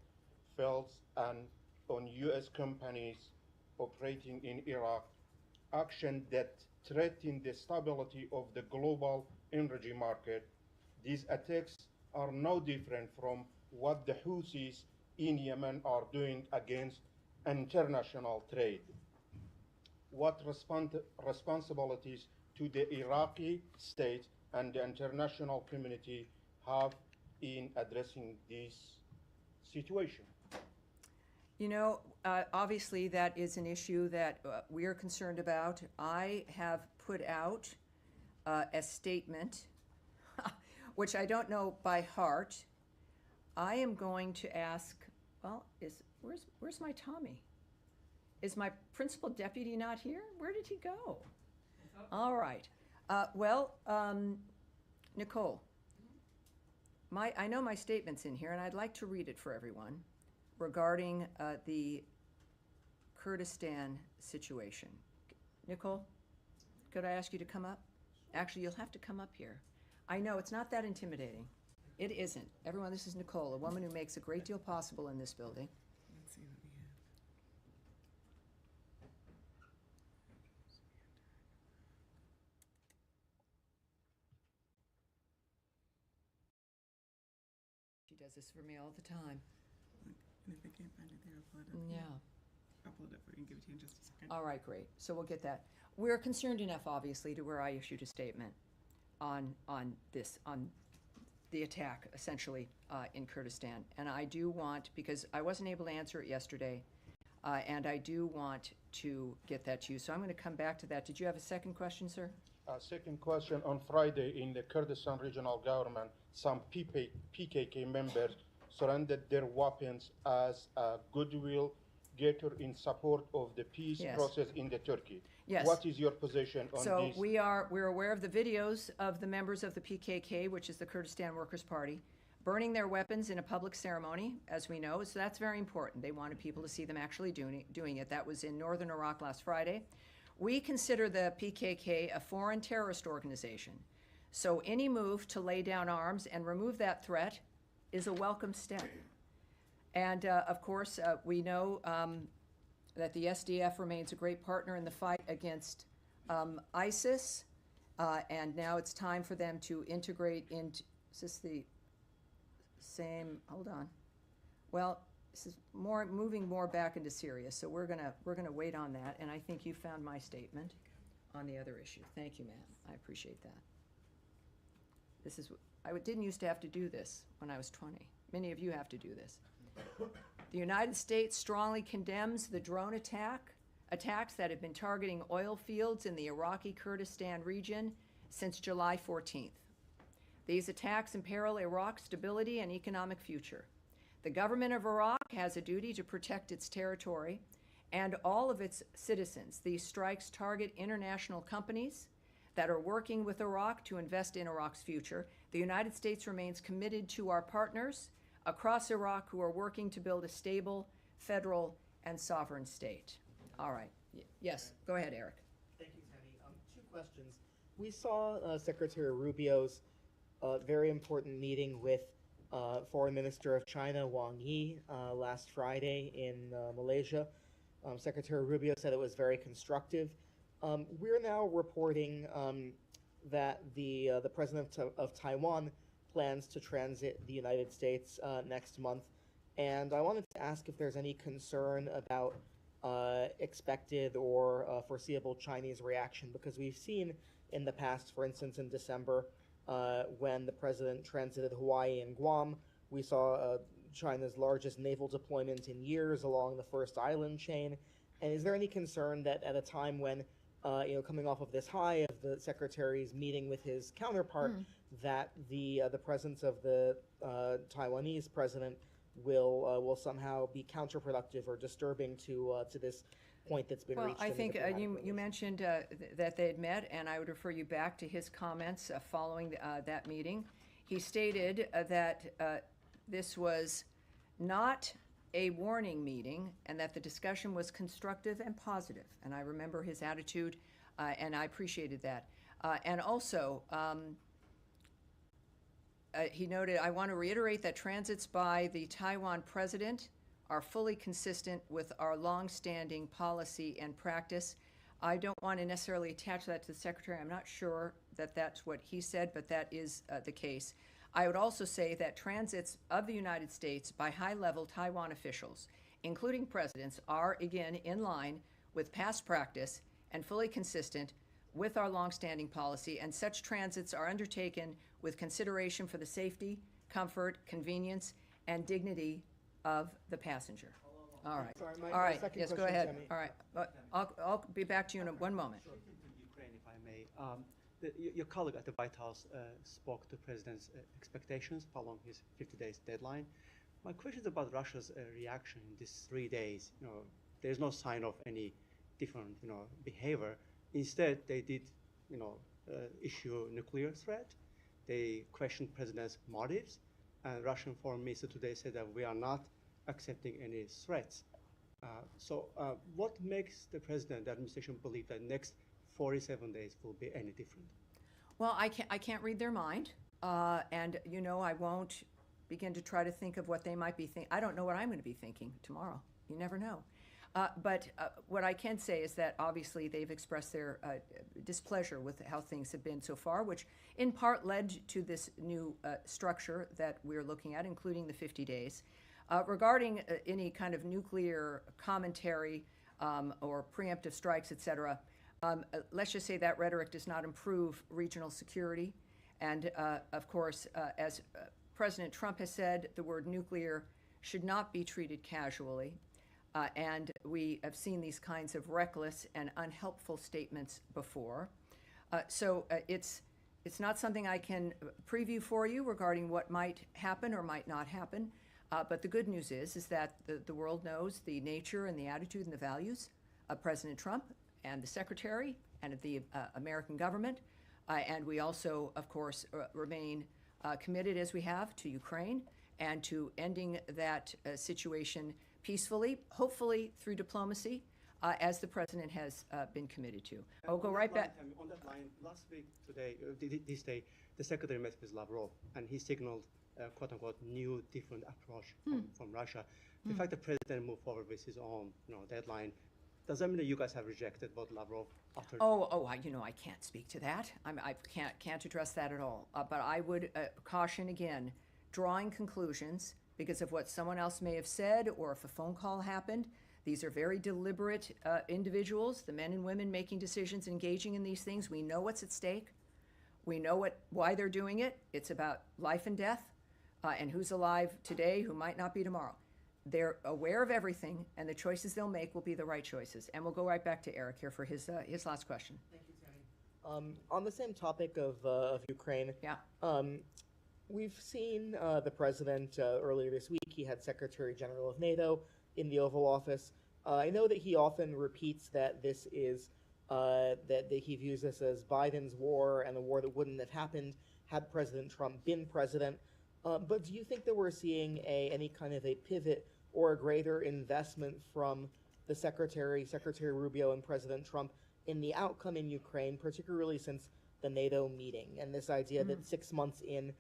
N: fields and on U.S. companies operating in Iraq, action that threaten the stability of the global energy market. These attacks are no different from what the Houthis in Yemen are doing against international trade. What responsibilities do the Iraqi state and the international community have in addressing this situation?
A: You know, obviously that is an issue that we are concerned about. I have put out a statement, which I don't know by heart. I am going to ask, well, where's my Tommy? Is my principal deputy not here? Where did he go? All right. Nicole, I know my statement's in here, and I'd like to read it for everyone regarding the Kurdistan situation. Nicole, could I ask you to come up? Actually, you'll have to come up here. I know, it's not that intimidating. It isn't. Everyone, this is Nicole, a woman who makes a great deal possible in this building.
O: Let's see what we have.
A: She does this for me all the time.
O: Look, and if they can't find it there, I'll pull it up.
A: Yeah.
O: I'll pull it up for you and give it to you in just a second.
A: All right, great. So we'll get that. We're concerned enough, obviously, to where I issued a statement on the attack, essentially, in Kurdistan. And I do want, because I wasn't able to answer it yesterday, and I do want to get that to you. So I'm going to come back to that. Did you have a second question, sir?
N: Second question, on Friday in the Kurdistan regional government, some PKK members surrendered their weapons as a goodwill gesture in support of the peace process in the Turkey.
A: Yes.
N: What is your position on
A: so
N: this?
A: we're aware of the videos of the members of the PKK, which is the Kurdistan Workers' Party, burning their weapons in a public ceremony, as we know. So that's very important. They wanted people to see them actually doing it. That was in northern Iraq last Friday. We consider the PKK a foreign terrorist organization. So any move to lay down arms and remove that threat is a welcome step. And of course, we know that the SDF remains a great partner in the fight against ISIS, and now it's time for them to integrate into, is this the same, hold on. Well, this is moving more back into Syria, so we're gonna wait on that, and I think you found my statement on the other issue. Thank you, ma'am. I appreciate that. This is, I didn't used to have to do this when I was 20. Many of you have to do this. The United States strongly condemns the drone attacks that have been targeting oil fields in the Iraqi Kurdistan region since July 14th. These attacks imperil Iraq's stability and economic future. The government of Iraq has a duty to protect its territory and all of its citizens. These strikes target international companies that are working with Iraq to invest in Iraq's future. The United States remains committed to our partners across Iraq who are working to build a stable, federal, and sovereign state. All right. Yes, go ahead, Eric.
P: Thank you, Tammy. Two questions. We saw Secretary Rubio's very important meeting with Foreign Minister of China, Wang Yi, last Friday in Malaysia. Secretary Rubio said it was very constructive. We're now reporting that the president of Taiwan plans to transit the United States next month. And I wanted to ask if there's any concern about expected or foreseeable Chinese reaction, because we've seen in the past, for instance, in December, when the president transited Hawaii and Guam, we saw China's largest naval deployment in years along the first island chain. And is there any concern that at a time when, coming off of this high of the secretary's meeting with his counterpart, that the presence of the Taiwanese president will somehow be counterproductive or disturbing to this point that's been reached?
A: Well, I think you mentioned that they had met, and I would refer you back to his comments following that meeting. He stated that this was not a warning meeting and that the discussion was constructive and positive. And I remember his attitude, and I appreciated that. And also, he noted, I want to reiterate that transits by the Taiwan president are fully consistent with our longstanding policy and practice. I don't want to necessarily attach that to the secretary. I'm not sure that that's what he said, but that is the case. I would also say that transits of the United States by high-level Taiwan officials, including presidents, are again in line with past practice and fully consistent with our longstanding policy, and such transits are undertaken with consideration for the safety, comfort, convenience, and dignity of the passenger. All right.
P: Sorry,
A: All right.
P: second
A: Yes, go
P: question,
A: ahead.
P: Tammy.
A: All right. I'll be back to you in one moment.
Q: Ukraine, if I may. Your colleague at the White House spoke to the president's expectations following his 50 days deadline. My question is about Russia's reaction in these 3 days. There's no sign of any different, behavior. Instead, they did, issue a nuclear threat. They questioned president's motives. and Russian Foreign Minister today said that we are not accepting any threats. So what makes the president, the administration, believe that next 47 days will be any different?
A: Well, I can't read their mind, and you know I won't begin to try to think of what they might be thinking. I don't know what I'm going to be thinking tomorrow. You never know. But what I can say is that obviously they've expressed their displeasure with how things have been so far, which in part led to this new structure that we're looking at, including the 50 days. Regarding any kind of nuclear commentary or preemptive strikes, et cetera, let's just say that rhetoric does not improve regional security. And of course, as President Trump has said, the word nuclear should not be treated casually. And we have seen these kinds of reckless and unhelpful statements before. So it's not something I can preview for you regarding what might happen or might not happen. But the good news is that the world knows the nature and the attitude and the values of President Trump and the Secretary and of the American government. And we also, of course, remain committed, as we have, to Ukraine and to ending that situation peacefully, hopefully through diplomacy, as the president has been committed to. I'll go right back.
Q: On that line, last week, today, this day, the secretary met with Lavrov, and he signaled, quote-unquote, new, different approach from Russia. The fact that the president moved forward with his own, deadline, does that mean that you guys have rejected what Lavrov after?
A: I can't speak to that. I can't address that at all. But I would caution again, drawing conclusions because of what someone else may have said or if a phone call happened. These are very deliberate individuals, the men and women making decisions, engaging in these things. We know what's at stake. We know why they're doing it. It's about life and death and who's alive today, who might not be tomorrow. They're aware of everything, and the choices they'll make will be the right choices. And we'll go right back to Eric here for his last question.
P: Thank you, Tammy. On the same topic of Ukraine, we've seen the president earlier this week. He had Secretary General of NATO in the Oval Office. I know that he often repeats that this is that he views this as Biden's war and a war that wouldn't have happened had President Trump been president. But do you think that we're seeing any kind of a pivot or a greater investment from the Secretary Rubio and President Trump in the outcome in Ukraine, particularly since the NATO meeting and this idea that 6 months in,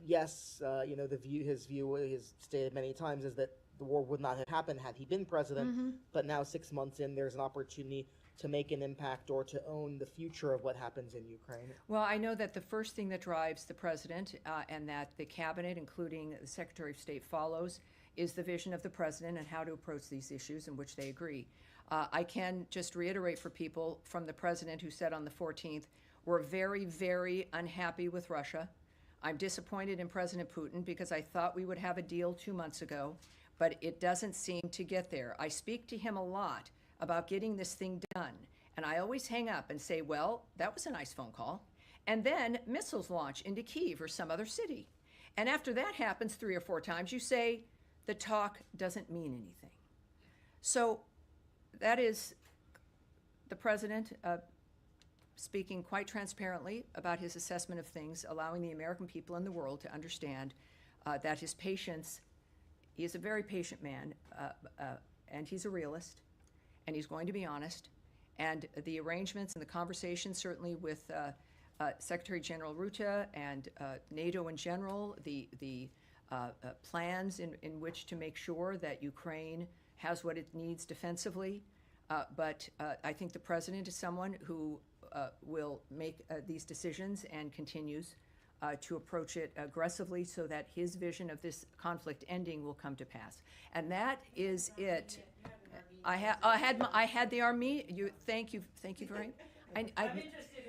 P: his view is stated many times is that the war would not have happened had he been president, but now 6 months in, there's an opportunity to make an impact or to own the future of what happens in Ukraine?
A: Well, I know that the first thing that drives the president and that the cabinet, including the Secretary of State, follows is the vision of the president and how to approach these issues in which they agree. I can just reiterate for people from the president who said on the 14th, we're very, very unhappy with Russia. I'm disappointed in President Putin because I thought we would have a deal 2 months ago, but it doesn't seem to get there. I speak to him a lot about getting this thing done, and I always hang up and say, well, that was a nice phone call. And then missiles launch into Kyiv or some other city. And after that happens 3 or 4 times, you say, the talk doesn't mean anything. So that is the president speaking quite transparently about his assessment of things, allowing the American people and the world to understand that his patience, he is a very patient man, and he's a realist, and he's going to be honest. And the arrangements and the conversations, certainly with Secretary General Rutte and NATO in general, the plans in which to make sure that Ukraine has what it needs defensively. But I think the president is someone who will make these decisions and continues to approach it aggressively so that his vision of this conflict ending will come to pass. And that is it. I had the army. Thank you very much.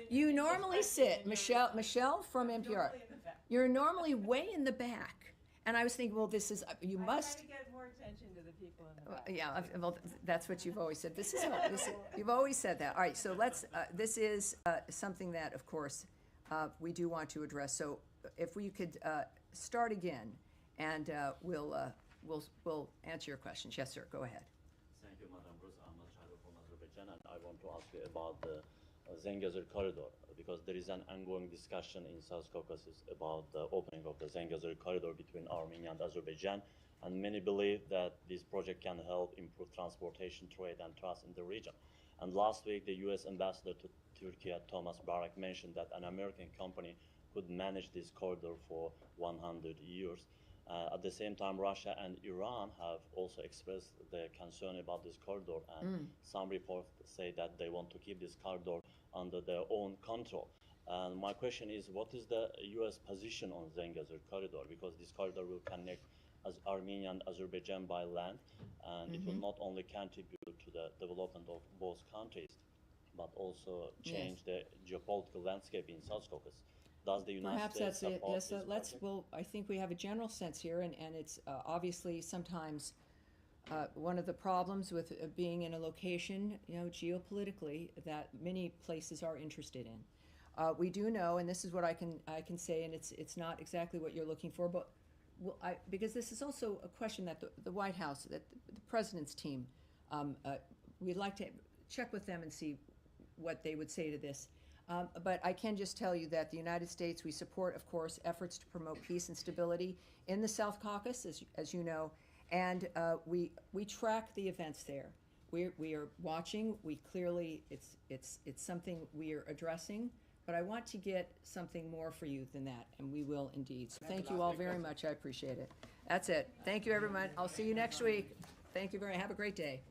A: You normally sit, Michelle from NPR. You're normally way in the back, and I was thinking, well, this is you must.
K: I try to get more attention to the people in the back.
A: Yeah, well, that's what you've always said. You've always said that. All right, so let's. This is something that, of course, we do want to address. So, if we could start again, and we'll answer your questions. Yes, sir. Go ahead.
I: Thank you, Madam Bruce. I'm Shahid from Azerbaijan, and I want to ask you about the Zangezur corridor, because there is an ongoing discussion in South Caucasus about the opening of the Zangezur corridor between Armenia and Azerbaijan, and many believe that this project can help improve transportation, trade, and trust in the region. And last week, the U.S. ambassador to Turkey, Thomas Barak, mentioned that an American company could manage this corridor for 100 years. At the same time, Russia and Iran have also expressed their concern about this corridor, and some reports say that they want to keep this corridor under their own control. And my question is, what is the U.S. position on Zangezur corridor? Because this corridor will connect Armenia and Azerbaijan by land, and it will not only contribute to the development of both countries, but also change the geopolitical landscape in South Caucasus. Does the United States support
A: Yes,
I: this
A: let's.
I: project?
A: Well, I think we have a general sense here, and it's obviously sometimes one of the problems with being in a location, geopolitically, that many places are interested in. We do know, and this is what I can say, and it's not exactly what you're looking for, but because this is also a question that the White House, that the President's team, we'd like to check with them and see what they would say to this. But I can just tell you that the United States, we support, of course, efforts to promote peace and stability in the South Caucasus, as you know, and we track the events there. We are watching. We clearly, it's something we are addressing. But I want to get something more for you than that, and we will indeed. So thank you all very much. I appreciate it. That's it. Thank you, everyone. I'll see you next week. Thank you very much. Have a great day.